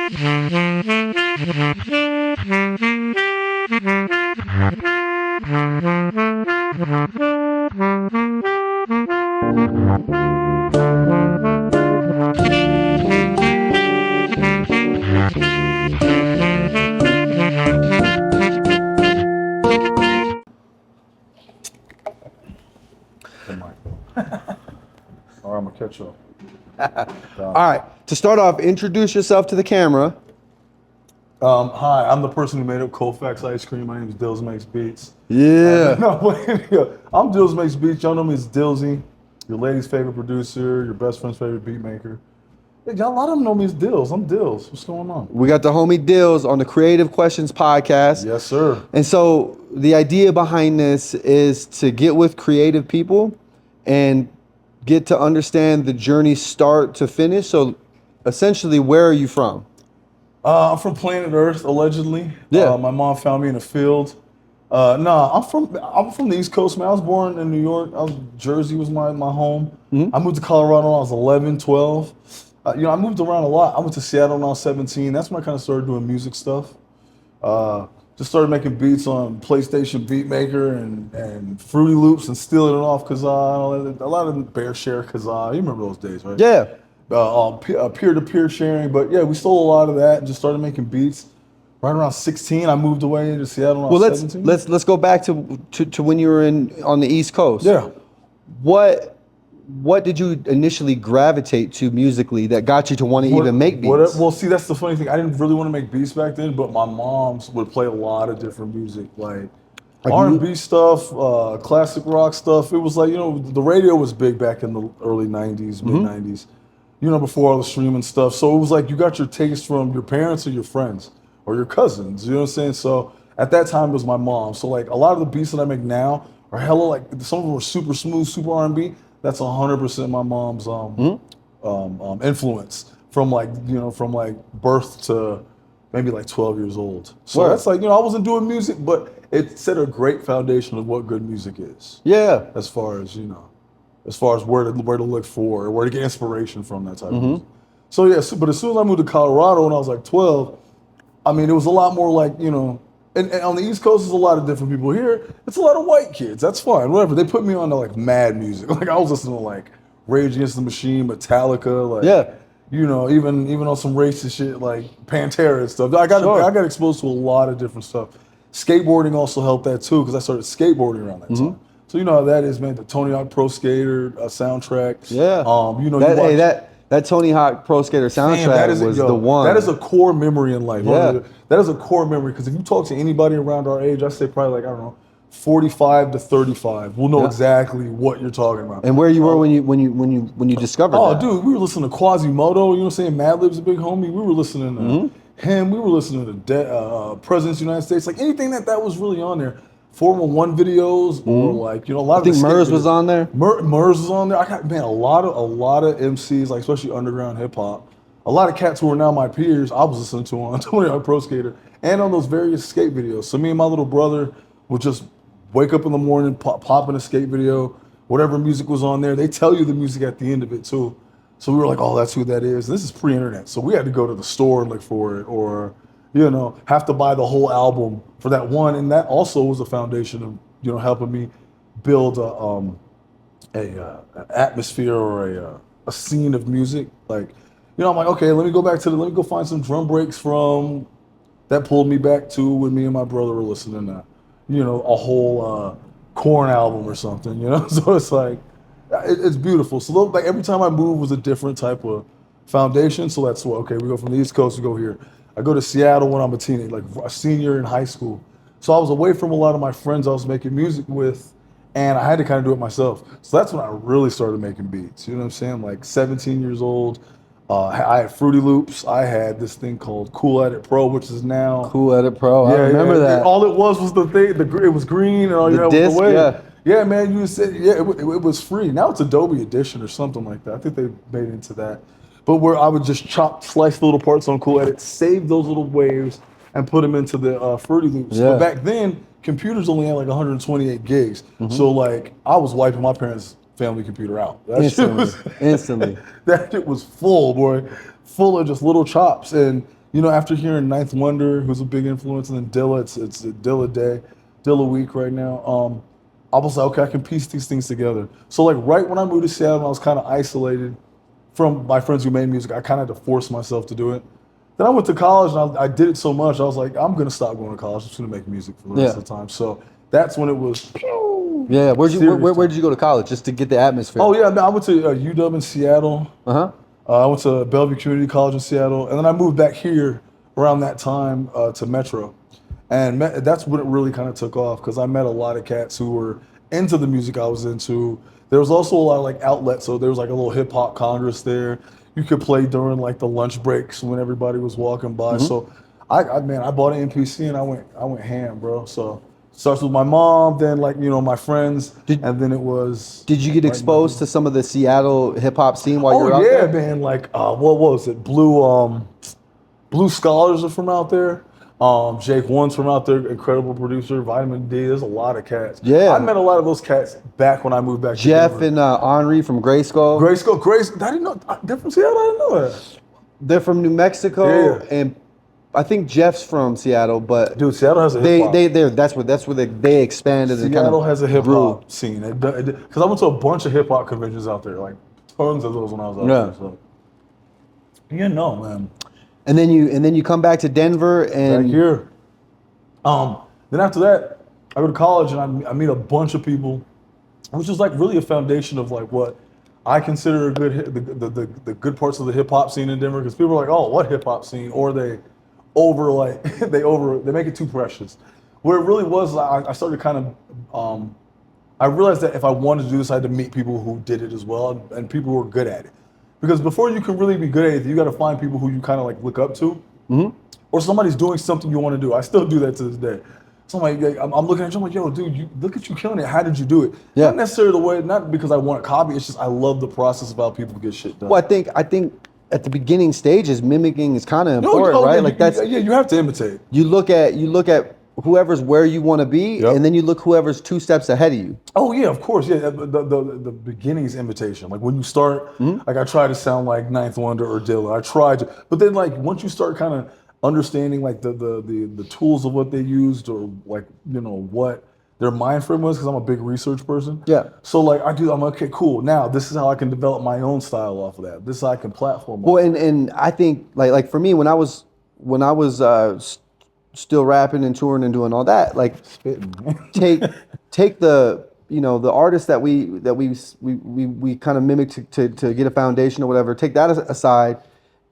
All right, I'm gonna catch up. All right, to start off, introduce yourself to the camera. Hi, I'm the person who made up Colfax ice cream. My name is DLZMKSBTS. Yeah. I'm DLZMKSBTS. Y'all know me as Dillzy, your lady's favorite producer, your best friend's favorite beat maker. Yeah, y'all, a lot of them know me as Dills. I'm Dills. What's going on? We got the homie Dills on the Creative Questions podcast. Yes, sir. And so the idea behind this is to get with creative people and get to understand the journey start to finish. So essentially, where are you from? I'm from planet Earth, allegedly. Yeah. My mom found me in a field. I'm from the East Coast, man. I was born in New York. Jersey was my home. Mm-hmm. I moved to Colorado when I was 11, 12. I moved around a lot. I went to Seattle when I was 17. That's when I kind of started doing music stuff. Just started making beats on PlayStation Beatmaker and Fruity Loops and stealing it off Kazaa. A lot of them Bear Share Kazaa. You remember those days, right? Yeah. Peer-to-peer sharing. But yeah, we stole a lot of that and just started making beats. Right around 16, I moved away to Seattle when I was 17. Let's go back to when you were on the East Coast. Yeah. What did you initially gravitate to musically that got you to want to even make beats? Well, see, that's the funny thing. I didn't really want to make beats back then, but my moms would play a lot of different music, like R&B stuff, classic rock stuff. It was like, the radio was big back in the early 90s, mid-90s, before all the streaming stuff. So it was like you got your taste from your parents or your friends or your cousins, you know what I'm saying? So at that time, it was my mom. So like a lot of the beats that I make now are hella, like some of them were super smooth, super R&B. That's 100% my mom's influence from birth to maybe like 12 years old. So that's like, I wasn't doing music, but it set a great foundation of what good music is. Yeah. As far as where to look for or where to get inspiration from, that type of music. So yeah, but as soon as I moved to Colorado when I was like 12, I mean, it was a lot more like, and on the East Coast, there's a lot of different people. Here, it's a lot of white kids. That's fine, whatever. They put me on to like mad music. Like I was listening to like Rage Against the Machine, Metallica, even on some racist shit like Pantera and stuff. I got exposed to a lot of different stuff. Skateboarding also helped that too, because I started skateboarding around that time. So you know how that is, man. The Tony Hawk Pro Skater soundtrack. Yeah. That Tony Hawk Pro Skater soundtrack was the one. That is a core memory in life. Yeah. That is a core memory, because if you talk to anybody around our age, I say probably like, I don't know, 45 to 35, we'll know exactly what you're talking about. And where you were when you discovered that. Oh, dude, we were listening to Quasimodo, you know what I'm saying? Madlib's a big homie. We were listening to him. We were listening to Presidents of the United States. Like anything that was really on there. 411 videos or like, a lot of I think Murs was on there. Murs was on there. I got, man, a lot of MCs, like especially underground hip hop. A lot of cats who are now my peers, I was listening to on Tony Hawk Pro Skater and on those various skate videos. So me and my little brother would just wake up in the morning, pop in a skate video, whatever music was on there. They tell you the music at the end of it too. So we were like, oh, that's who that is. This is pre-internet. So we had to go to the store and look for it, or have to buy the whole album for that one. And that also was the foundation of, helping me build a atmosphere or a scene of music. Like, I'm like, okay, let me go find some drum breaks from that pulled me back to when me and my brother were listening to, a whole Korn album or something, So it's like, it's beautiful. So like every time I move was a different type of foundation. So that's what, okay, we go from the East Coast, we go here. I go to Seattle when I'm a teenager, like a senior in high school. So I was away from a lot of my friends I was making music with, and I had to kind of do it myself. So that's when I really started making beats. You know what I'm saying? Like 17 years old. I had Fruity Loops. I had this thing called Cool Edit Pro, which is now Cool Edit Pro. I remember that. All it was the thing. It was green, and all you had was the wave. Yeah, man. You said it was free. Now it's Adobe Edition or something like that. I think they made into that. But where I would just slice the little parts on Cool Edit, save those little waves, and put them into the Fruity Loops. Yeah. But back then, computers only had like 128 gigs. So like I was wiping my parents' family computer out. Instantly. That shit was full, boy. Full of just little chops. And you know, after hearing Ninth Wonder, who's a big influence, and then Dilla, it's a Dilla day, Dilla week right now. I was like, okay, I can piece these things together. So like right when I moved to Seattle, I was kind of isolated from my friends who made music. I kind of had to force myself to do it. Then I went to college and I did it so much. I was like, I'm gonna stop going to college. I'm just gonna make music for the rest Yeah. of the time. So that's when it was. Yeah. Serious Where time. did you go to college just to get the atmosphere? Oh yeah, man, I went to UW in Seattle. Uh-huh. I went to Bellevue Community College in Seattle, and then I moved back here around that time to Metro, and that's when it really kind of took off because I met a lot of cats who were into the music I was into. There was also a lot of like outlets, so there was like a little hip hop congress there. You could play during like the lunch breaks when everybody was walking by. So I bought an MPC and I went ham, bro. So starts with my mom, then like my friends, and then it was. Did you get right exposed now. to some of the Seattle hip hop scene while you were Oh out yeah, there? man! Like what was it? Blue Scholars are from out there. Jake One's from out there, incredible producer. Vitamin D. There's a lot of cats. Yeah. I met a lot of those cats back when I moved back. Jeff to Denver. and Henri from Grayskull. Grace. I didn't know they're from Seattle. I didn't know that. They're from New Mexico, Yeah. and I think Jeff's from Seattle, but Dude, Seattle has a hip hop. that's where they expanded and kind Seattle of has a hip grew. hop scene. Because I went to a bunch of hip hop conventions out there, like tons of those when I was out Yeah. there. So. Yeah, no, man. And then you come back to Denver and Back here. Then after that, I go to college and I meet a bunch of people, which is like really a foundation of like what I consider a good the good parts of the hip hop scene in Denver. Because people are like, oh, what hip hop scene? Or they they make it too precious. What it really was, I started kind of I realized that if I wanted to do this, I had to meet people who did it as well and people who were good at it. Because before you can really be good at it, you got to find people who you kind of like look up to, or somebody's doing something you want to do. I still do that to this day. So I'm looking at you, I'm like, yo, dude, look at you killing it. How did you do it? Yeah. Not necessarily the way, not because I want to copy. It's just I love the process of how people get shit done. well, I think at the beginning stages, mimicking is kind of important, right? Yeah, Like that's you have to imitate. you look at whoever's where you want to be, Yep. and then you look whoever's 2 steps ahead of you. Oh yeah, of course. Yeah, the beginning is imitation. Like when you start, like I try to sound like Ninth Wonder or Dilla. I tried to, but then like once you start kind of understanding like the tools of what they used or like what their mind frame was, because I'm a big research person. Yeah. So like I'm okay, cool. Now this is how I can develop my own style off of that. This is how I can platform. Well, and I think like for me when I was still rapping and touring and doing all that, like take the the artists that we kind of mimic to get a foundation or whatever, take that aside,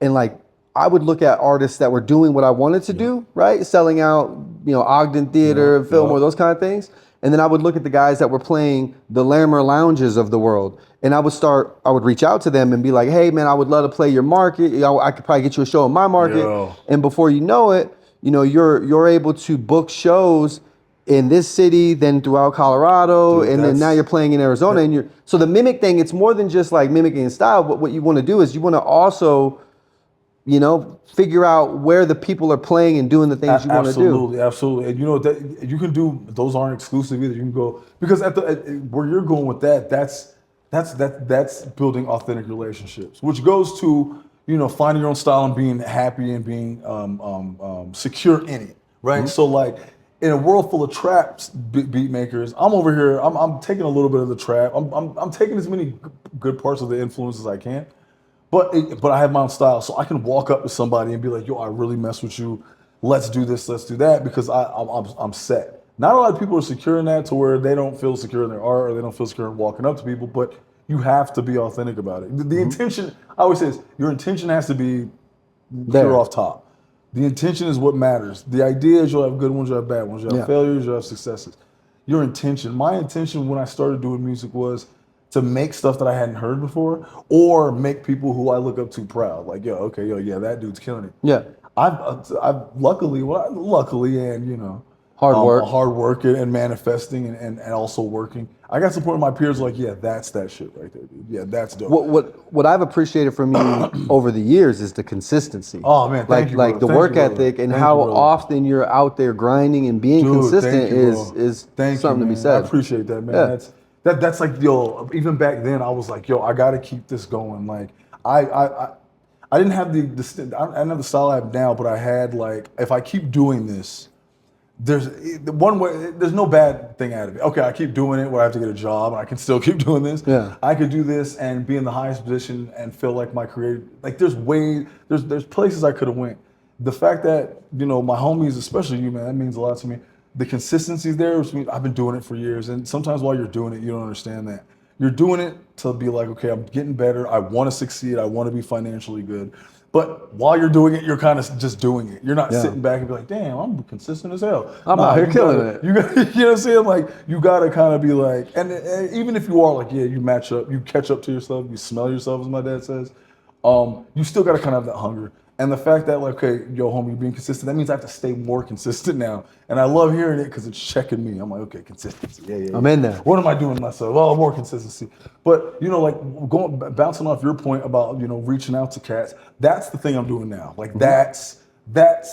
and like I would look at artists that were doing what I wanted to do, right? Selling out, Ogden Theater, Fillmore, those kind of things. And then I would look at the guys that were playing the Larimer Lounges of the world. And I would reach out to them and be like, hey man, I would love to play your market. I could probably get you a show in my market. Yeah. And before you know it, you're able to book shows in this city, then throughout Colorado, Dude, and then now you're playing in Arizona. And so the mimic thing, it's more than just like mimicking in style, but what you want to do is you want to also figure out where the people are playing and doing the things you want to do. Absolutely. And that you can do, those aren't exclusive either. You can go, because where you're going with that's building authentic relationships, which goes to, finding your own style and being happy and being secure in it, right? So like in a world full of traps beat makers, I'm over here, I'm taking a little bit of the trap. I'm taking as many good parts of the influence as I can. But I have my own style, so I can walk up to somebody and be like, "Yo, I really mess with you. Let's do this, let's do that," because I'm set. Not a lot of people are secure in that to where they don't feel secure in their art or they don't feel secure in walking up to people. But you have to be authentic about it. The intention, I always say, is your intention has to be pure off top. The intention is what matters. The idea is you'll have good ones, you'll have bad ones, you'll have failures, you'll have successes. Your intention, my intention when I started doing music was to make stuff that I hadn't heard before, or make people who I look up to proud. Like, that dude's killing it. Yeah. I've luckily, and hard work and manifesting and also working. I got support of my peers like, yeah, that's that shit right there, dude. Yeah, that's dope. What I've appreciated from you over the years is the consistency. Oh man, thank you, like the brother. work ethic and how often you're out there grinding and being consistent is something to be said. I appreciate that, man. Yeah. That's like, even back then I was like, I gotta keep this going. Like I I didn't have I didn't have the style I have now, but I had like, if I keep doing this, there's one way, there's no bad thing out of it. Okay, I keep doing it where I have to get a job and I can still keep doing this. Yeah. I could do this and be in the highest position and feel like my career, like there's places I could have went. The fact that, you know, my homies, especially you, man, that means a lot to me. The consistency's there, which means I've been doing it for years. And sometimes while you're doing it, you don't understand that. You're doing it to be like, okay, I'm getting better. I want to succeed. I want to be financially good. But while you're doing it, you're kind of just doing it. You're not sitting back and be like, damn, I'm consistent as hell. I'm out here killing it. You got, you know what I'm saying? Like, you got to kind of be like, and even if you are like, yeah, you match up, you catch up to yourself, you smell yourself, as my dad says, you still got to kind of have that hunger. And the fact that, like, okay, yo, homie, you're being consistent, that means I have to stay more consistent now. And I love hearing it because it's checking me. I'm like, okay, consistency. Yeah. I'm in there. What am I doing to myself? Well, more consistency. But, you know, like, bouncing off your point about, you know, reaching out to cats, that's the thing I'm doing now. Like, that's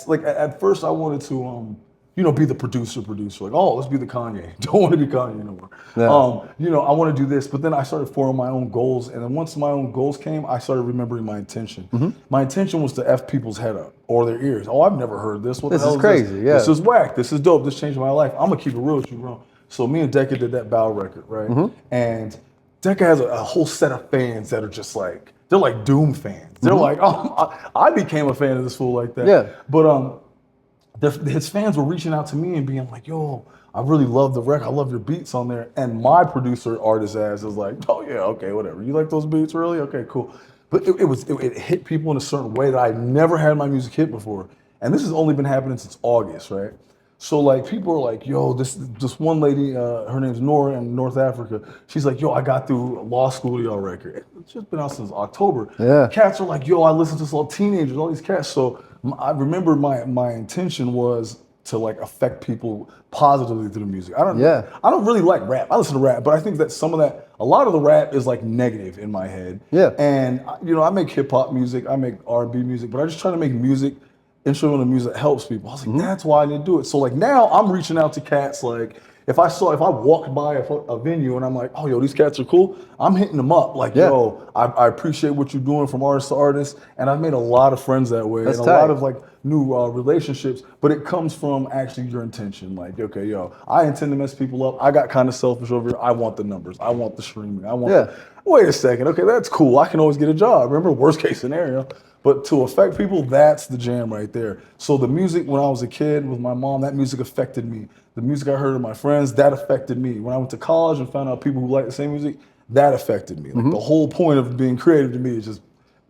like, at first I wanted to, you know, be the producer. Like, oh, let's be the Kanye. Don't want to be Kanye no more. Yeah. You know, I want to do this. But then I started forming my own goals. And then once my own goals came, I started remembering my intention. My intention was to F people's head up or their ears. Oh, I've never heard this. What the This hell is crazy, yeah. This is whack. This is dope. This changed my life. I'm going to keep it real with you, bro. So me and Decca did that Bow record, right? And Decca has a whole set of fans that are just like, they're like Doom fans. They're like, oh, I became a fan of this fool like that. Yeah. But his fans were reaching out to me and being like, yo, I really love the record. I love your beats on there. And my producer, artist ass, is like, oh yeah, okay, whatever. You like those beats, really? Okay, cool. But it hit people in a certain way that I never had my music hit before. And this has only been happening since August, right? So like people are like, yo, this one lady, her name's Nora in North Africa. She's like, yo, I got through law school to y'all record. It's just been out since October. Yeah. Cats are like, yo, I listen to this all teenagers, all these cats. So I remember my intention was to like affect people positively through the music. I don't really like rap. I listen to rap, but I think that a lot of the rap is like negative in my head. Yeah. And you know, I make hip hop music, I make R&B music, but I just try to make music, instrumental music that helps people. I was like, that's why I need to do it. So like now I'm reaching out to cats. Like if I walked by a venue and I'm like, oh, yo, these cats are cool, I'm hitting them up. Like, yo, I appreciate what you're doing from artist to artist. And I've made a lot of friends that way. That's and tight. A lot of like new relationships, but it comes from actually your intention. Like, okay, yo, I intend to mess people up. I got kind of selfish over here. I want the numbers. I want the streaming. I want, wait a second. Okay, that's cool. I can always get a job. Remember, worst case scenario. But to affect people, that's the jam right there. So the music when I was a kid with my mom, that music affected me. The music I heard of my friends, that affected me. When I went to college and found out people who like the same music, that affected me. Like the whole point of being creative to me is just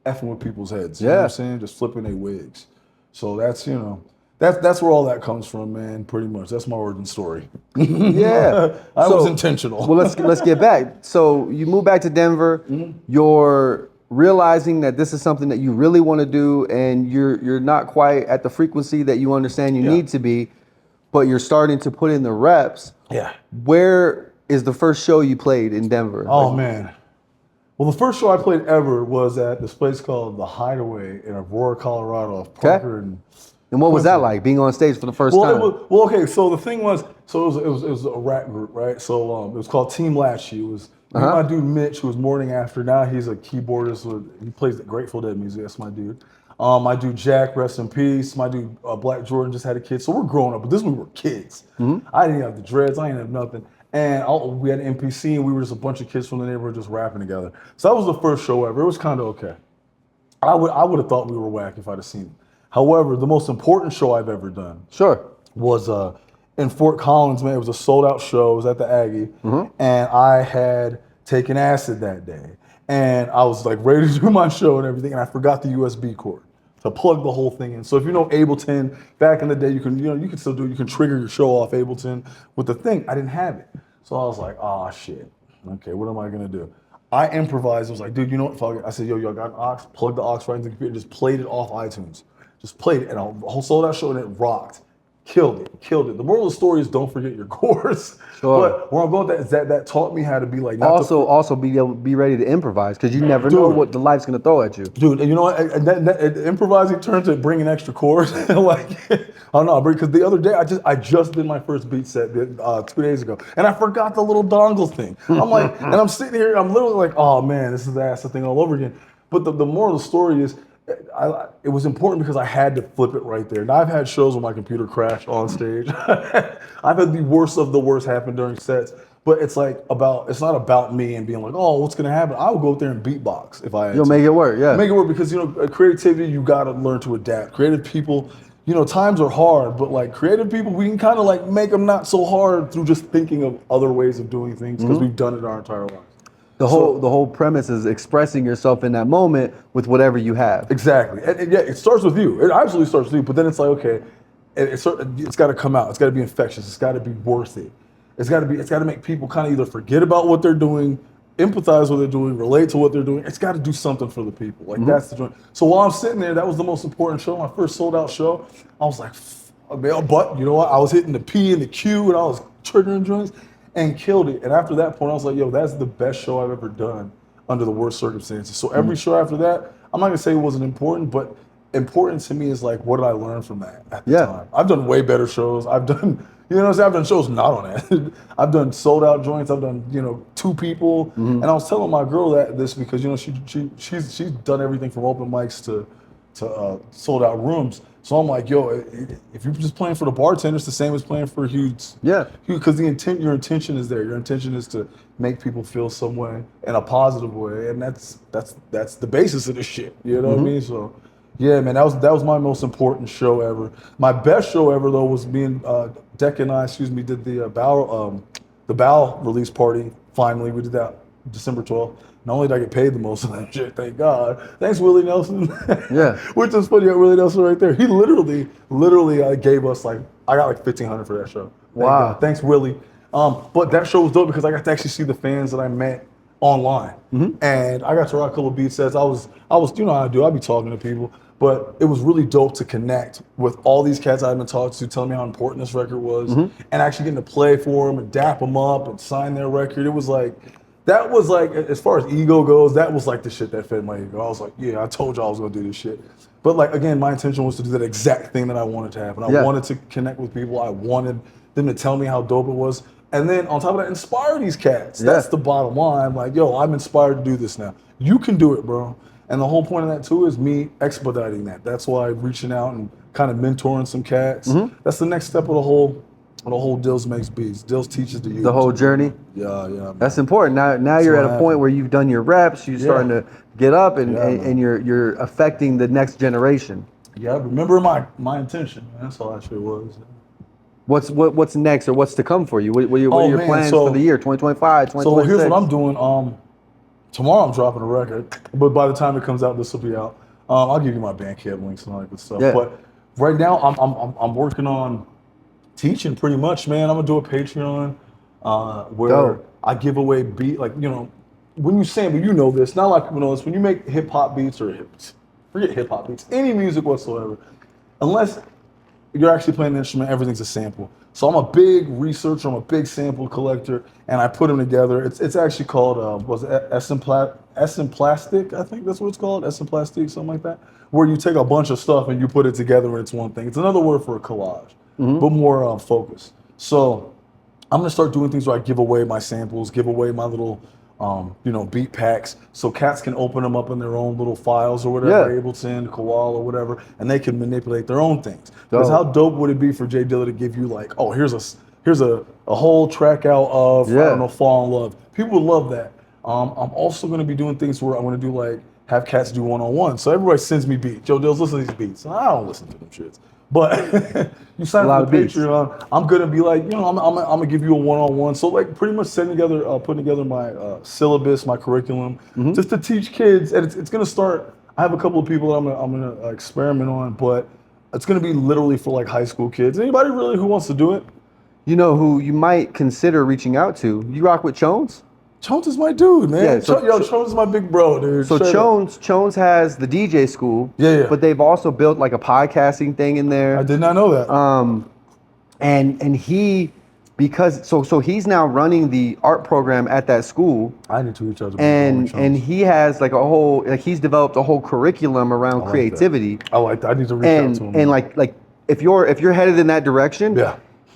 effing with people's heads. You know what I'm saying? Just flipping their wigs. So that's, you know, that's where all that comes from, man, pretty much. That's my origin story. Yeah. I was intentional. Well, let's get back. So you moved back to Denver. You're realizing that this is something that you really want to do, and you're not quite at the frequency that you understand you need to be, but you're starting to put in the reps. Yeah. Where is the first show you played in Denver? Oh, man. Well, the first show I played ever was at this place called The Hideaway in Aurora, Colorado, off Parker and what was that like, being on stage for the first time? Okay, so the thing was, it was a rap group, right? So it was called Team Latchy. It was me and my dude Mitch, who was Morning After. Now he's a keyboardist. He plays the Grateful Dead music. That's my dude. My dude Jack, rest in peace. My dude Black Jordan just had a kid. So we're growing up, but this is when we were kids. I didn't have the dreads. I didn't have nothing. And we had an NPC, and we were just a bunch of kids from the neighborhood just rapping together. So that was the first show ever. It was kind of okay. I would have thought we were whack if I'd have seen it. However, the most important show I've ever done was in Fort Collins, man. It was a sold-out show. It was at the Aggie. And I had taken acid that day. And I was like ready to do my show and everything, and I forgot the USB cord to plug the whole thing in. So if you know Ableton, back in the day, you can still do it. You can trigger your show off Ableton with the thing. I didn't have it. So I was like, oh shit. Okay, what am I gonna do? I improvised. I was like, dude, you know what? Fuck it. I said, yo, got an aux? Plug the aux right into the computer, just played it off iTunes. Just played it, and a whole sold-out show, and it rocked. Killed it. The moral of the story is don't forget your chords. But where I'm going with that is that taught me how to be like. Also be able to be ready to improvise, because you never know what the life's gonna throw at you. Dude, and you know what? And improvising turns to bringing extra chords. Like, I don't know, because the other day I just did my first beat set 2 days ago, and I forgot the little dongle thing. I'm like, and I'm sitting here, I'm literally like, oh man, this is the thing all over again. But the moral of the story is, it was important because I had to flip it right there. Now I've had shows where my computer crashed on stage. I've had the worst of the worst happen during sets. But it's it's not about me and being like, oh, what's gonna happen? I would go up there and beatbox if I had You'll to. make it work, yeah. Make it work because creativity, you gotta learn to adapt. Creative people, times are hard, but like creative people, we can kind of like make them not so hard through just thinking of other ways of doing things because we've done it our entire lives. The whole premise is expressing yourself in that moment with whatever you have. Exactly, and yeah, it starts with you. It absolutely starts with you, but then it's like, okay, it's got to come out. It's got to be infectious. It's got to be worth it. It's got to make people kind of either forget about what they're doing, empathize with what they're doing, relate to what they're doing. It's got to do something for the people. Like that's the joint. So while I'm sitting there, that was the most important show. My first sold out show. I was like, but you know what? I was hitting the P and the Q and I was triggering joints and killed it. And after that point, I was like, yo, that's the best show I've ever done under the worst circumstances. So every show after that, I'm not gonna say it wasn't important, but important to me is like, what did I learn from that at the time? I've done way better shows. I've done, I've done shows not on that. I've done sold out joints. I've done, 2 people. And I was telling my girl this because, she's done everything from open mics to sold out rooms. So I'm like, yo, if you're just playing for the bartender, it's the same as playing for a huge. Yeah. Because your intention is there. Your intention is to make people feel some way in a positive way, and that's the basis of this shit. You know what I mean? So, yeah, man, that was my most important show ever. My best show ever though was me and Deck and I, did the Bow release party. Finally, we did that December 12th. Not only did I get paid the most of that shit, thank God. Thanks, Willie Nelson. Yeah. Which is funny, Willie Nelson right there. He literally gave us I got $1,500 for that show. Wow. Thanks, Willie. But that show was dope because I got to actually see the fans that I met online. And I got to rock a couple of beat sets. I was, you know how I do, I'd be talking to people. But it was really dope to connect with all these cats I've been talking to, telling me how important this record was, and actually getting to play for them and dap them up and sign their record. It was that was as far as ego goes, that was the shit that fed my ego. I was like, yeah, I told you I was gonna do this shit. But again, my intention was to do that exact thing that I wanted to happen. I wanted to connect with people. I wanted them to tell me how dope it was. And then on top of that, inspire these cats. That's the bottom line. Yo, I'm inspired to do this now. You can do it, bro. And the whole point of that too is me expediting that. That's why reaching out and kind of mentoring some cats. That's the next step of the whole Dills Makes Beats. Dills teaches the youth. The whole journey. Yeah. Man. That's important. Now you're at a point where you've done your reps. You're starting to get up and you're affecting the next generation. Yeah. Remember my intention. Man. That's all that shit was. What's next or what's to come for you? What are your plans for the year 2025, 2026? So here's what I'm doing. Tomorrow I'm dropping a record, but by the time it comes out, this will be out. I'll give you my Bandcamp links and all that good stuff. Yeah. But right now I'm working on teaching pretty much, man. I'm gonna do a Patreon where I give away when you sample, you know this. Not a lot of people know this. When you make hip hop beats forget hip hop beats, any music whatsoever, unless you're actually playing the instrument, everything's a sample. So I'm a big researcher, I'm a big sample collector, and I put them together. It's actually called, Essence Plastic, I think that's what it's called, Essence Plastic, something like that, where you take a bunch of stuff and you put it together and it's one thing. It's another word for a collage, but more focused. So I'm gonna start doing things where I give away my samples, give away my little beat packs, so cats can open them up in their own little files or whatever, Ableton, Koala, or whatever, and they can manipulate their own things. Because how dope would it be for Jay Dilla to give you here's a whole track out of I don't know, Fall in Love. People would love that. I'm also going to be doing things where I'm going to do have cats do one-on-one. So everybody sends me beats. Joe Dills, listen to these beats. I don't listen to them shits. But you sign up for the Patreon, I'm gonna be I'm gonna give you a one-on-one. So pretty much putting together my syllabus, my curriculum, just to teach kids. And it's gonna start. I have a couple of people that I'm gonna experiment on, but it's gonna be literally for high school kids. Anybody really who wants to do it? You know who you might consider reaching out to? You rock with Chones? Chones is my dude, man. Yeah, Chones is my big bro, dude. So Chones has the DJ school. Yeah. But they've also built a podcasting thing in there. I did not know that. And he, because so he's now running the art program at that school. I need to reach out to him. And he has a whole he's developed a whole curriculum around creativity. I like that. I need to reach out to him. And if you're headed in that direction,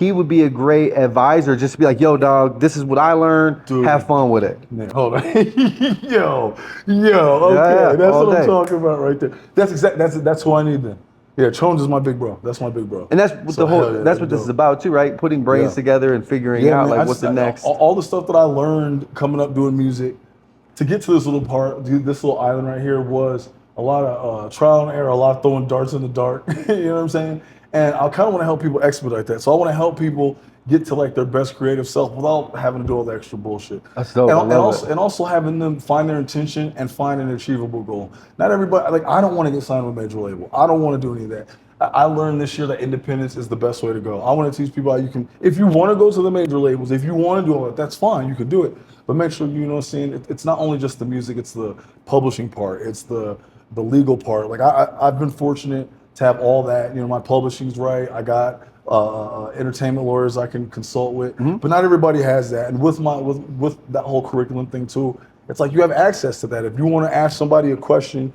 he would be a great advisor. Just to be like, yo, dog, this is what I learned. Dude. Have fun with it. Man, hold on. yo, okay. Yeah, that's all what I'm day. talking about right there. That's who I need then. Yeah, Chones is my big bro. That's my big bro. And that's what So, hell yeah, that's what this is about too, right? Putting brains Yeah. together and figuring Yeah, out man, like what's the next. all the stuff that I learned coming up doing music to get to this little part, this little island right here was a lot of trial and error, a lot of throwing darts in the dark. You know what I'm saying? And I kind of want to help people expedite that. So I want to help people get to like their best creative self without having to do all the extra bullshit. That's dope. I love it. And also having them find their intention and find an achievable goal. Not everybody, like I don't want to get signed with a major label. I don't want to do any of that. I learned this year that independence is the best way to go. I want to teach people how you can, if you want to go to the major labels, if you want to do all that, that's fine, you can do it. But make sure, you know what I'm saying, it's not only just the music, it's the publishing part, it's the legal part. Like I've been fortunate to have all that. You know, my publishing's right. I got entertainment lawyers I can consult with, but not everybody has that. And with that whole curriculum thing too, it's like you have access to that. If you want to ask somebody a question,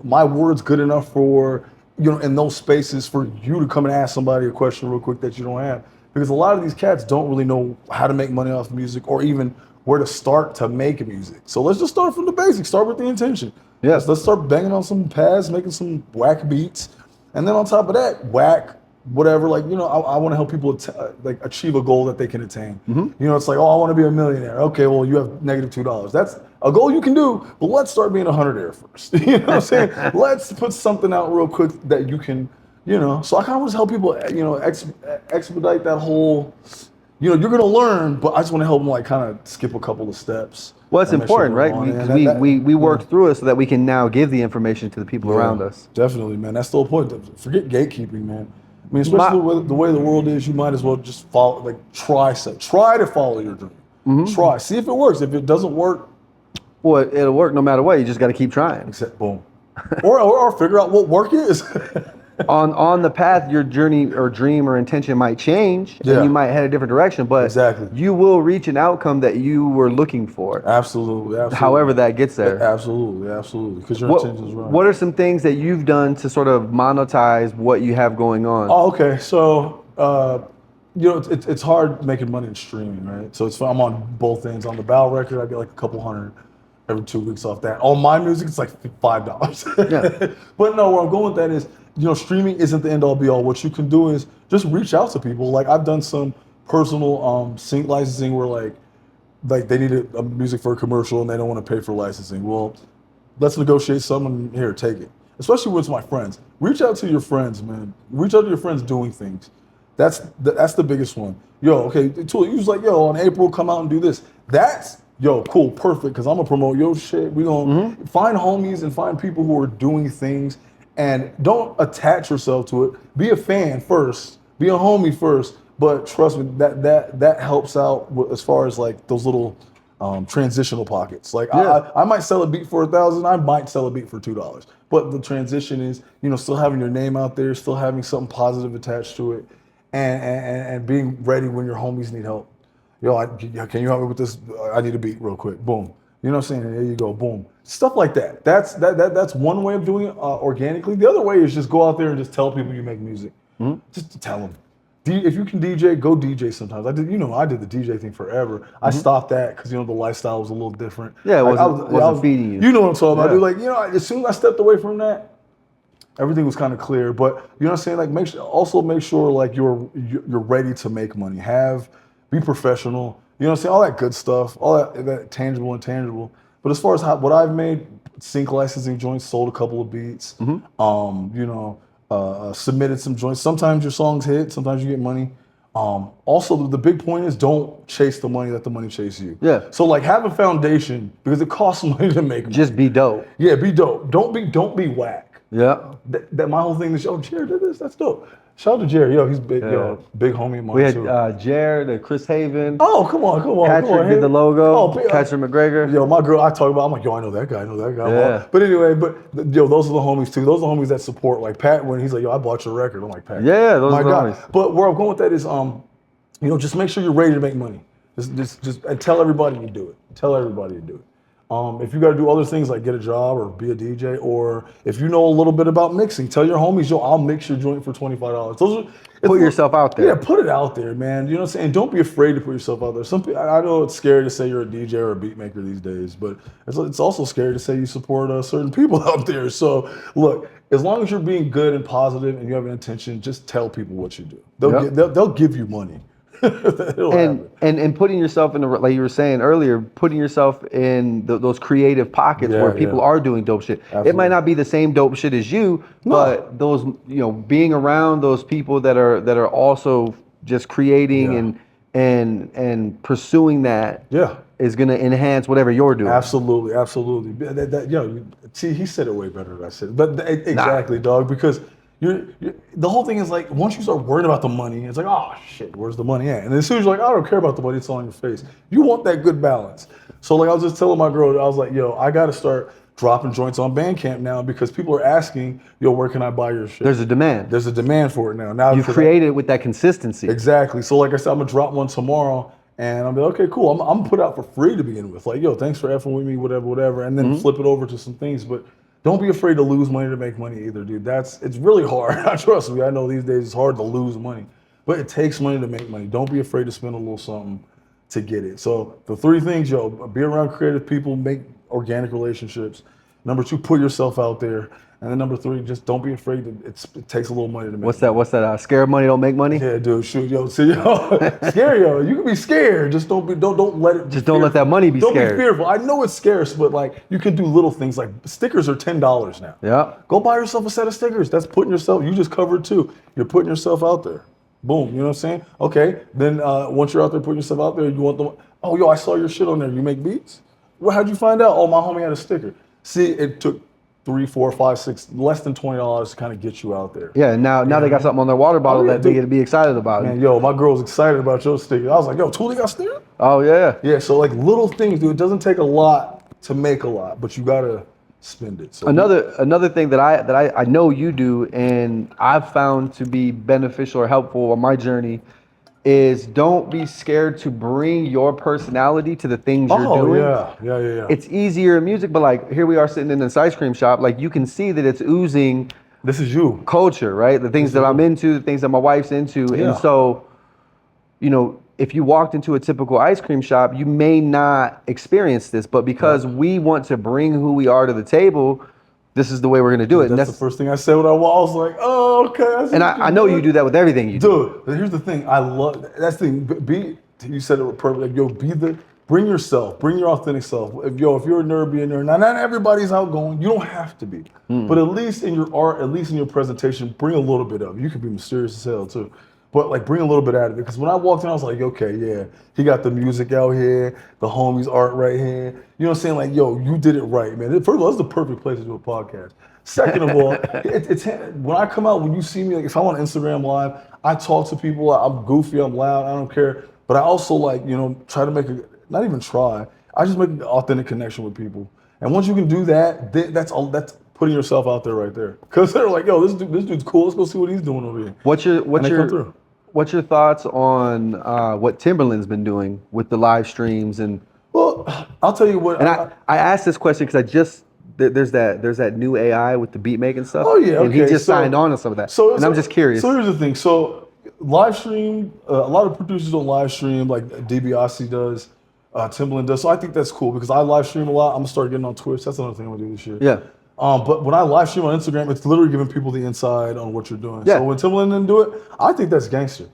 my word's good enough for, you know, in those spaces for you to come and ask somebody a question real quick that you don't have. Because a lot of these cats don't really know how to make money off music or even where to start to make music. So let's just start from the basics. Start with the intention. Yes. Let's start banging on some pads, making some whack beats. And then on top of that, whack, whatever, like, you know, I want to help people like achieve a goal that they can attain. You know, it's like, oh, I want to be a millionaire. Okay, well, you have -$2. That's a goal you can do, but let's start being a hundredaire first. You know what I'm saying? Let's put something out real quick that you can, you know. So I kind of want to help people, you know, expedite that whole, you know, you're going to learn, but I just want to help them like kind of skip a couple of steps. Well, it's important, right? We work through it so that we can now give the information to the people around us. Definitely, man. That's the whole point. Forget gatekeeping, man. I mean, especially the way the world is, you might as well just follow, like try to follow your dream. Try, see if it works. If it doesn't work, well, it'll work no matter what. You just got to keep trying. Except boom, or figure out what work is. on the path, your journey or dream or intention might change, Yeah. and you might head a different direction, but Exactly. you will reach an outcome that you were looking for. Absolutely. However that gets there. Absolutely. Because your intention is right. What are some things that you've done to sort of monetize what you have going on? Oh, okay. So, you know, it's hard making money in streaming, right? So I'm on both ends. On the Bow record, I get like a couple hundred every 2 weeks off that. On my music, it's like $5. Yeah. But no, where I'm going with that is, you know, streaming isn't the end all be all. What you can do is just reach out to people. Like I've done some personal sync licensing where like they needed a music for a commercial and they don't want to pay for licensing. Well, let's negotiate something here, take it. Especially with my friends. Reach out to your friends, man. Reach out to your friends doing things. That's the biggest one. Yo, okay, Tool, you was like, yo, on April, come out and do this. That's, yo, cool, perfect, because I'm going to promote your shit. We going to find homies and find people who are doing things, and don't attach yourself to it. Be a fan first. Be a homie first. But trust me, that helps out as far as like those little transitional pockets. Like I might sell a beat for $1,000. I might sell a beat for $2. But the transition is, you know, still having your name out there, still having something positive attached to it, and being ready when your homies need help. Yo, can you help me with this? I need a beat real quick. Boom. You know what I'm saying? There you go. Boom. Stuff like that. That's one way of doing it organically. The other way is just go out there and just tell people you make music. Just tell them. If you can DJ, go DJ sometimes. I did the DJ thing forever. I stopped that because, you know, the lifestyle was a little different. Yeah, it wasn't feeding you. You know what I'm talking about. Yeah. Dude, like, you know, as soon as I stepped away from that, everything was kind of clear. But you know what I'm saying? Like, make sure like you're ready to make money. Be professional. You know what I'm saying? All that good stuff, all that tangible and intangible. But as far as what I've made, sync licensing joints, sold a couple of beats. You know. Submitted some joints. Sometimes your songs hit, sometimes you get money. Also, the big point is don't chase the money, let the money chase you. Yeah. So like have a foundation because it costs money to make money. Just be dope. Yeah, be dope. Don't be whack. Yeah. That my whole thing is, oh, Jared did this, that's dope. Shout out to Jared. Yo, he's big, big homie of mine. We had too. Jared and Chris Haven. Oh, come on. Patrick did the logo. Oh, Patrick McGregor. Yo, my girl, I talk about, I'm like, yo, I know that guy. Yeah. But anyway, yo, those are the homies too. Those are the homies that support. Like Pat, when he's like, yo, I bought your record. I'm like, Pat. Yeah, those are the homies. But where I'm going with that is, you know, just make sure you're ready to make money. Just and tell everybody you do it. Tell everybody to do it. If you got to do other things like get a job or be a DJ, or if you know a little bit about mixing, tell your homies, yo, I'll mix your joint for $25. Those are Put yourself out there. Yeah, put it out there, man. You know what I'm saying? Don't be afraid to put yourself out there. Some people, I know it's scary to say you're a DJ or a beat maker these days, but it's also scary to say you support certain people out there. So look, as long as you're being good and positive and you have an intention, just tell people what you do. They'll give you money. and putting yourself in the, like you were saying earlier, putting yourself in those creative pockets where people are doing dope shit. Absolutely. It might not be the same dope shit as you, but those, you know, being around those people that are also just creating and pursuing that is going to enhance whatever you're doing. Absolutely, absolutely. See, he said it way better than I said it. But exactly, dog, because the whole thing is like, once you start worrying about the money, it's like, oh shit, where's the money at? And as soon as you're like, I don't care about the money, it's all in your face. You want that good balance. So like I was just telling my girl, I was like, yo, I got to start dropping joints on Bandcamp now because people are asking, yo, where can I buy your shit? There's a demand. There's a demand for it now. You've created it with that consistency. Exactly. So like I said, I'm gonna drop one tomorrow. And I'm like, okay, cool. I'm gonna put out for free to begin with. Like, yo, thanks for effing with me, whatever. And then flip it over to some things. But don't be afraid to lose money to make money either, dude. It's really hard. Trust me, I know these days it's hard to lose money. But it takes money to make money. Don't be afraid to spend a little something to get it. So the 3 things, yo, be around creative people, make organic relationships. Number 2, put yourself out there. And then number 3, just don't be afraid that it takes a little money to make money. What's that? Scared money don't make money? Yeah, dude. Shoot, yo. See, scary, yo. You can be scared. Just don't let it. Just don't let that money be scared. Don't be fearful. I know it's scarce, but like you can do little things. Like stickers are $10 now. Yeah. Go buy yourself a set of stickers. That's putting yourself. You just covered 2. You're putting yourself out there. Boom. You know what I'm saying? Okay. Then once you're out there putting yourself out there, you want them. Oh, yo, I saw your shit on there. You make beats? Well, how'd you find out? Oh, my homie had a sticker. See, it took 3, 4, 5, 6, less than $20 to kind of get you out there. Yeah, now they got something on their water bottle that they get to be excited about. Man, yo, my girl's excited about your sticker. I was like, yo, Toolie got sticker? Oh yeah. Yeah, so like little things, dude. It doesn't take a lot to make a lot, but you gotta spend it. So another thing that I know you do and I've found to be beneficial or helpful on my journey is don't be scared to bring your personality to the things you're doing. Yeah. It's easier in music, but like here we are sitting in this ice cream shop, like you can see that it's oozing. This is you. Culture, right? The things that I'm into, the things that my wife's into. Yeah. And so, you know, if you walked into a typical ice cream shop, you may not experience this, but because we want to bring who we are to the table, this is the way we're gonna do it. That's the first thing I said when I was like, oh, okay. And I know you do that with everything you do. Dude, here's the thing. I love, that's the thing. You said it perfectly. Like, yo, bring yourself, bring your authentic self. If you're a nerd, be a nerd. Now, not everybody's outgoing. You don't have to be. But at least in your art, at least in your presentation, bring a little bit of it. You can be mysterious as hell too. But like bring a little bit out of it. Because when I walked in, I was like, okay, yeah, he got the music out here, the homies art right here. You know what I'm saying? Like, yo, you did it right, man. First of all, this is the perfect place to do a podcast. Second of all, it's when I come out, when you see me, like if I'm on Instagram Live, I talk to people, I'm goofy, I'm loud, I don't care. But I also like, you know, try to make not even try, I just make an authentic connection with people. And once you can do that, that's putting yourself out there right there. Because they're like, yo, this dude's cool, let's go see what he's doing over here. What's your thoughts on what Timberland's been doing with the live streams and? Well, I'll tell you what. And I asked this question because there's that new AI with the beat making stuff. Oh yeah, okay. And he just signed on to some of that. And I'm just curious. So here's the thing. So live stream, a lot of producers don't live stream like DiBiase does, Timberland does. So I think that's cool because I live stream a lot. I'm gonna start getting on Twitch. That's another thing I'm gonna do this year. Yeah. But when I live stream on Instagram, it's literally giving people the inside on what you're doing. Yeah. So when Timberland didn't do it, I think that's gangster.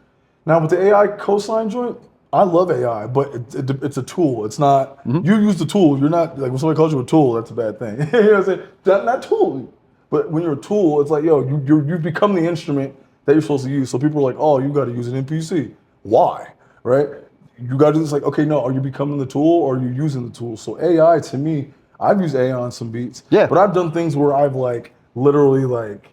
Now with the AI cosign joint, I love AI, but it's a tool. It's not, you use the tool. You're not, like when somebody calls you a tool, that's a bad thing. You know what I'm saying? Not tool. But when you're a tool, it's like, yo, you become the instrument that you're supposed to use. So people are like, oh, you got to use an NPC. Why? Right? You got to do this like, okay, no, are you becoming the tool or are you using the tool? So AI, to me, I've used AI on some beats. Yeah. But I've done things where I've like literally like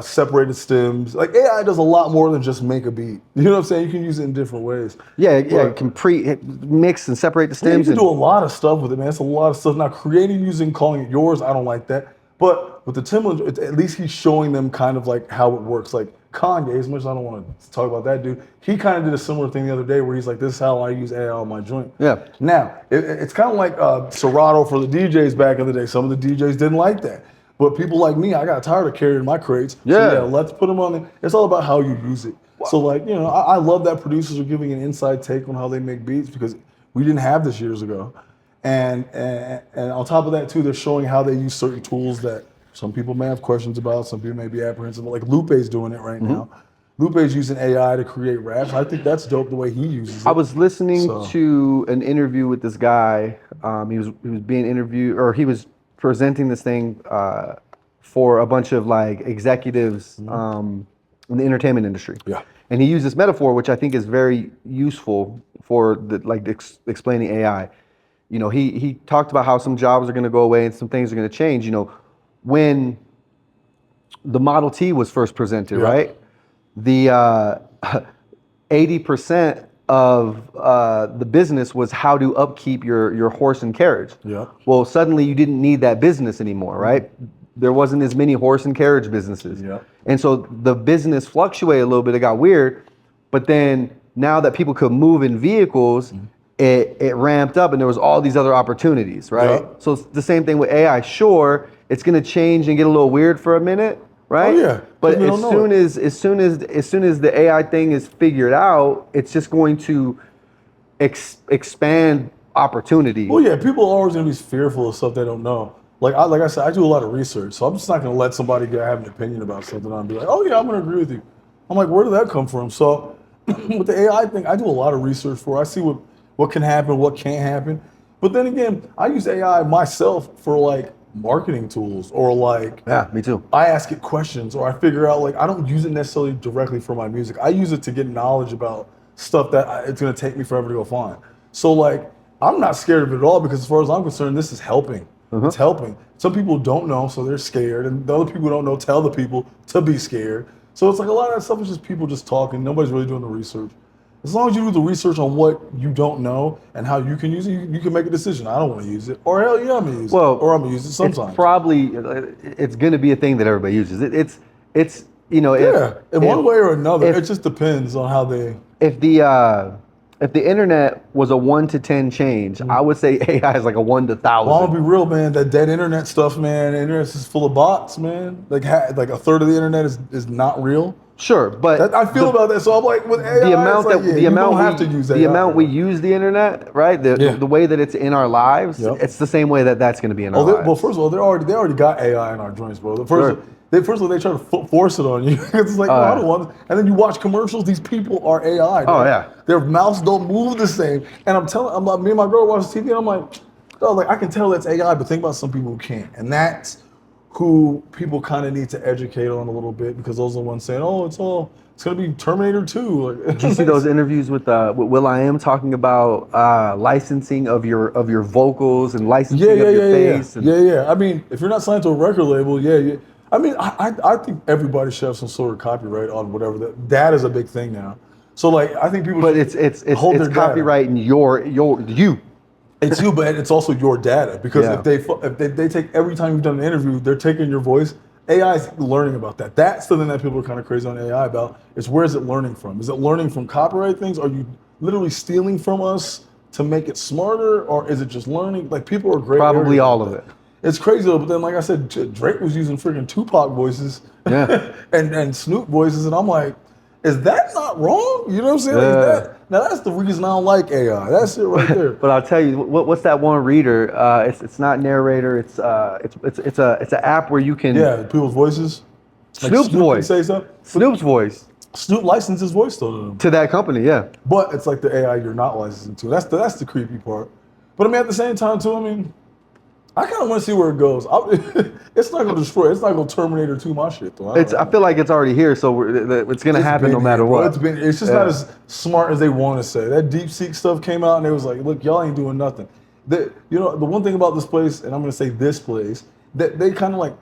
separated stems. Like AI does a lot more than just make a beat. You know what I'm saying? You can use it in different ways. Yeah, you can mix and separate the stems. You can do a lot of stuff with it, man. It's a lot of stuff. Now creating using calling it yours, I don't like that. But with the Timberlands, at least he's showing them kind of like how it works. Like Kanye, as much as I don't want to talk about that dude, he kind of did a similar thing the other day where he's like, "This is how I use AI on my joint." Yeah. Now it's kind of like Serato for the DJs back in the day. Some of the DJs didn't like that, but people like me, I got tired of carrying my crates. Yeah. So yeah, let's put them on there. It's all about how you use it. So like, I love that producers are giving an inside take on how they make beats because we didn't have this years ago. And on top of that too, they're showing how they use certain tools that some people may have questions about, some people may be apprehensive. Like Lupe's doing it right now. Lupe's using AI to create raps. I think that's dope the way he uses it. I was listening to an interview with this guy. He was being interviewed, or he was presenting this thing for a bunch of like executives in the entertainment industry. Yeah. And he used this metaphor, which I think is very useful for explaining AI. He talked about how some jobs are going to go away and some things are going to change. When the Model T was first presented, right? The 80% of the business was how to upkeep your horse and carriage. Yeah. Well, suddenly you didn't need that business anymore, right? There wasn't as many horse and carriage businesses. Yeah. And so the business fluctuated a little bit. It got weird. But then now that people could move in vehicles, it ramped up and there was all these other opportunities, right? Yeah. So it's the same thing with AI. Sure, it's going to change and get a little weird for a minute, right? Oh, yeah. But as soon as the AI thing is figured out, it's just going to expand opportunity. Well, yeah, people are always gonna be fearful of stuff they don't know. Like I said, I do a lot of research, so I'm just not gonna let somebody have an opinion about something and be like, "Oh yeah, I'm gonna agree with you." I'm like, where did that come from? So with the AI thing, I do a lot of research for. I see what can happen, what can't happen. But then again, I use AI myself for like marketing tools or like me too. I ask it questions or I figure out like I don't use it necessarily directly for my music. I use it to get knowledge about stuff that it's gonna take me forever to go find. So like I'm not scared of it at all because as far as I'm concerned, this is helping. It's helping. Some people don't know, so they're scared, and the other people who don't know tell the people to be scared. So it's like a lot of that stuff is just people just talking. Nobody's really doing the research. As long as you do the research on what you don't know and how you can use it, you can make a decision. I don't want to use it, or hell yeah, I'm gonna use it, or I'm gonna use it sometimes. It's going to be a thing that everybody uses. It's in one way or another. It just depends on how they. If the internet was a 1 to 10 change, I would say AI is like a 1 to 1,000. Well, I'll be real, man. That dead internet stuff, man. The internet is full of bots, man. Like a third of the internet is not real. Sure, but I feel about that. So I'm like, with AI, the amount we use the internet, right? The way that it's in our lives, it's the same way that's going to be in our lives. Well, first of all, they already got AI in our joints, bro. First of all, they try to force it on you. It's like, I don't want it. And then you watch commercials. These people are AI. Oh yeah, their mouths don't move the same. And I'm like, me and my girl watch TV, and I'm like, I can tell that's AI, but think about some people who can't, and that's who people kind of need to educate on a little bit because those are the ones saying, "Oh, it's gonna be Terminator 2." Did you see those interviews with Will.i.am talking about licensing of your vocals and licensing of your face? Yeah. I mean, if you're not signed to a record label, yeah. I mean, I think everybody should have some sort of copyright on whatever that is a big thing now. So like, I think people. But it's copyright in you. It's you, but it's also your data because if they take every time you've done an interview, they're taking your voice. AI is learning about that. That's the thing that people are kind of crazy on AI about. Is where is it learning from? Is it learning from copyright things? Are you literally stealing from us to make it smarter, or is it just learning? Like people are great. Probably all of it. It's crazy though, but then like I said, Drake was using freaking Tupac voices and Snoop voices, and I'm like, is that not wrong? You know what I'm saying? Yeah. Now that's the reason I don't like AI. That's it right there. But I'll tell you, what's that one reader? It's not narrator. It's an app where you can people's voices. Snoop's voice. Say something. Snoop's voice. Snoop licensed his voice to that company, yeah. But it's like the AI you're not licensing to. That's the creepy part. But I mean, at the same time too, I mean, I kind of want to see where it goes. It's not going to destroy. It's not going to Terminator 2 my shit though. I feel like it's already here, so it's going to happen no matter what. It's just not as smart as they want to say. That DeepSeek stuff came out and they was like, look, y'all ain't doing nothing. The one thing about this place, and I'm going to say this place, that they kind of like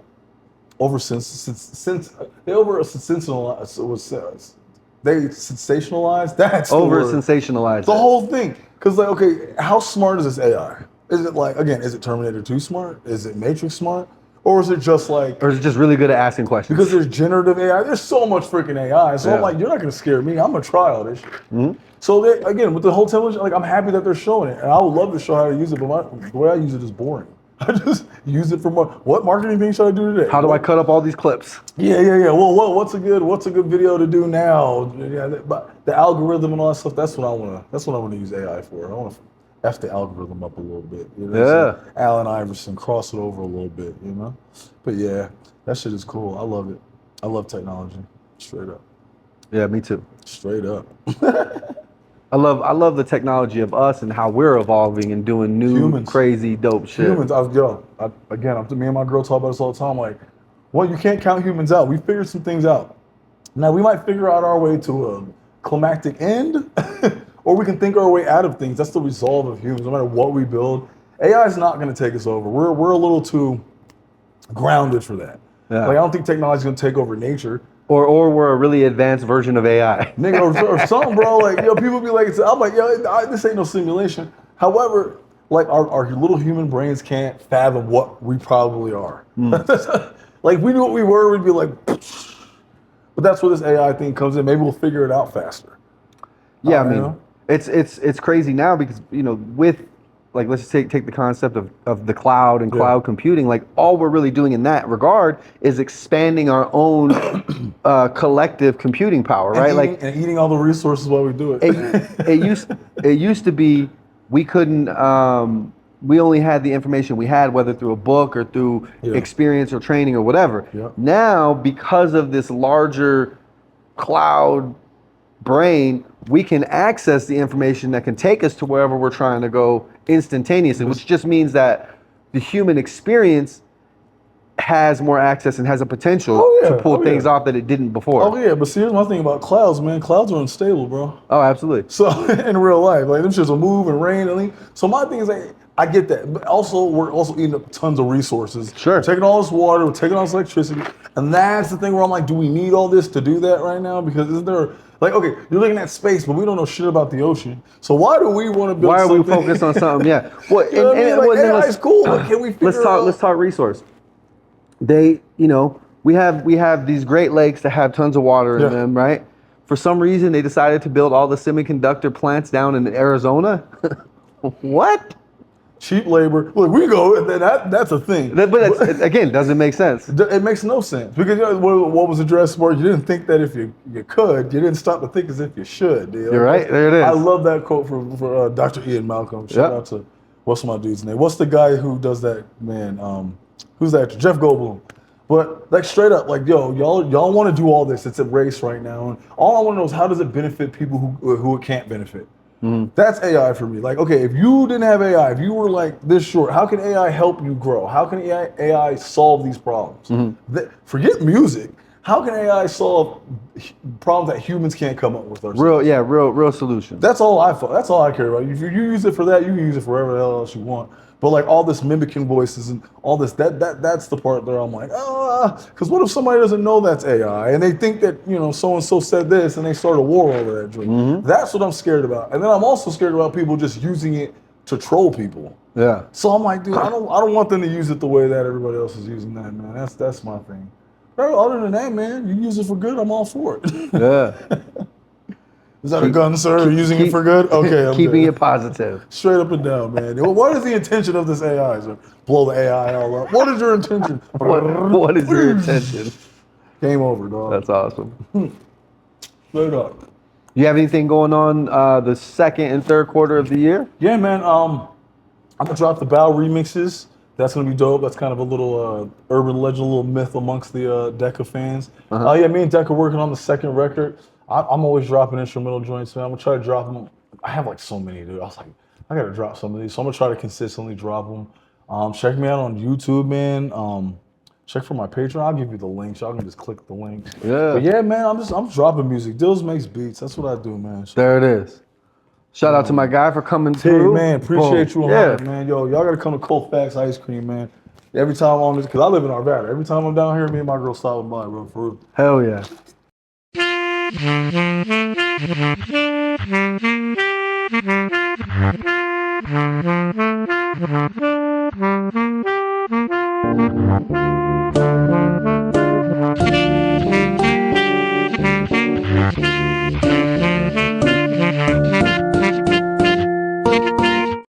sensationalized. That's sensationalized the whole thing. Because like, okay, how smart is this AI? Is it like, again, is it Terminator 2 smart? Is it Matrix smart? Or is it just like, Or is it just really good at asking questions? because there's generative AI, there's so much freaking AI. So I'm Yeah. like, you're not gonna scare me. I'm gonna try all this shit. So again, with the whole television, like I'm happy that they're showing it, and I would love to show how to use it, but the way I use it is boring. I just use it for what marketing thing should I do today? How do I cut up all these clips? Yeah. Well, what's a good video to do now? Yeah, but the algorithm and all that stuff. That's what I wanna use AI for. I wanna F the algorithm up a little bit. You know? Yeah. So Allen Iverson, cross it over a little bit. You know. But yeah, that shit is cool. I love it. I love technology. Straight up. Yeah, me too. Straight up. I love the technology of us and how we're evolving and doing new, Humans. crazy, dope shit. Humans, me and my girl talk about this all the time. Like, well, you can't count humans out. We figured some things out. Now we might figure out our way to a climactic end, or we can think our way out of things. That's the resolve of humans. No matter what we build, AI is not going to take us over. We're a little too grounded for that. Yeah. Like, I don't think technology is going to take over nature. Or we're a really advanced version of AI. Nigga, or something, bro. Like, people be like, I'm like, this ain't no simulation. However, like our little human brains can't fathom what we probably are. Like, if we knew what we were, we'd be like, pfft. But that's where this AI thing comes in. Maybe we'll figure it out faster. Yeah, I mean, know? it's crazy now because, with, like, let's just take the concept of the cloud and cloud computing. Like, all we're really doing in that regard is expanding our own collective computing power, right? And eating all the resources while we do it. It used to be we couldn't we only had the information we had, whether through a book or through experience or training or whatever. Yeah. Now, because of this larger cloud brain, we can access the information that can take us to wherever we're trying to go instantaneously, which just means that the human experience has more access and has a potential to pull things off that it didn't before. Oh yeah, but see, here's my thing about clouds, man. Clouds are unstable, bro. Oh, absolutely. So in real life, like, them shits will move and rain and leave. So my thing is, like, I get that, but also we're also eating up tons of resources. Sure. We're taking all this water, we're taking all this electricity, and that's the thing where I'm like, do we need all this to do that right now? Because isn't there, like, okay, you're looking at space, but we don't know shit about the ocean. So why do we want to build? Why are something? we focused on something? Yeah. Well, You know what I mean? Like, AI is cool, but can we figure let's talk resource. We have these Great Lakes that have tons of water in them, right? For some reason, they decided to build all the semiconductor plants down in Arizona. What? cheap labor? Look, we go, and then that's a thing. But it's, again, doesn't make sense. It makes no sense because what was addressed for? You didn't think that if you could, you didn't stop to think as if you should. Dude. You're right. There it is. I love that quote from Dr. Ian Malcolm. Shout out to what's my dude's name? What's the guy who does that? Man, who's that? Jeff Goldblum. But like straight up, like y'all want to do all this. It's a race right now, and all I want to know is how does it benefit people who it can't benefit. That's AI for me. Like, okay, if you didn't have AI, if you were like this short, how can AI help you grow? How can AI solve these problems? Forget music. How can AI solve problems that humans can't come up with? Real solutions. That's all That's all I care about. If you use it for that, you can use it for whatever the hell else you want. But like all this mimicking voices and all this, that's the part there I'm like, because what if somebody doesn't know that's AI and they think that, so and so said this and they start a war over that drink? That's what I'm scared about. And then I'm also scared about people just using it to troll people. Yeah. So I'm like, dude, I don't want them to use it the way that everybody else is using that, man. That's my thing. But other than that, man, you use it for good, I'm all for it. Yeah. Is that a gun, sir? Using it for good? Okay, I'm keeping good. it positive. Straight up and down, man. What is the intention of this AI? Sir? Blow the AI all up. What is your intention? What is your intention? Game over, dog. That's awesome. Straight up. You have anything going on the second and third quarter of the year? Yeah, man. I'm gonna drop the Bow remixes. That's gonna be dope. That's kind of a little urban legend, a little myth amongst the Decca fans. Yeah, me and Decca are working on the second record. I'm always dropping instrumental joints, man. I'm gonna try to drop them. I have like so many, dude. I was like, I gotta drop some of these. So I'm gonna try to consistently drop them. Check me out on YouTube, man. Check for my Patreon. I'll give you the links. Y'all can just click the link. Yeah. But yeah, man, I'm dropping music. Dills makes beats. That's what I do, man. There it is. Shout out to my guy for coming through. Hey, man, appreciate you on Yeah. that, man. Y'all gotta come to Colfax Ice Cream, man. Every time I'm on this, because I live in Arvada. Every time I'm down here, me and my girl stopping by, bro, for real. Hell yeah. Thank you.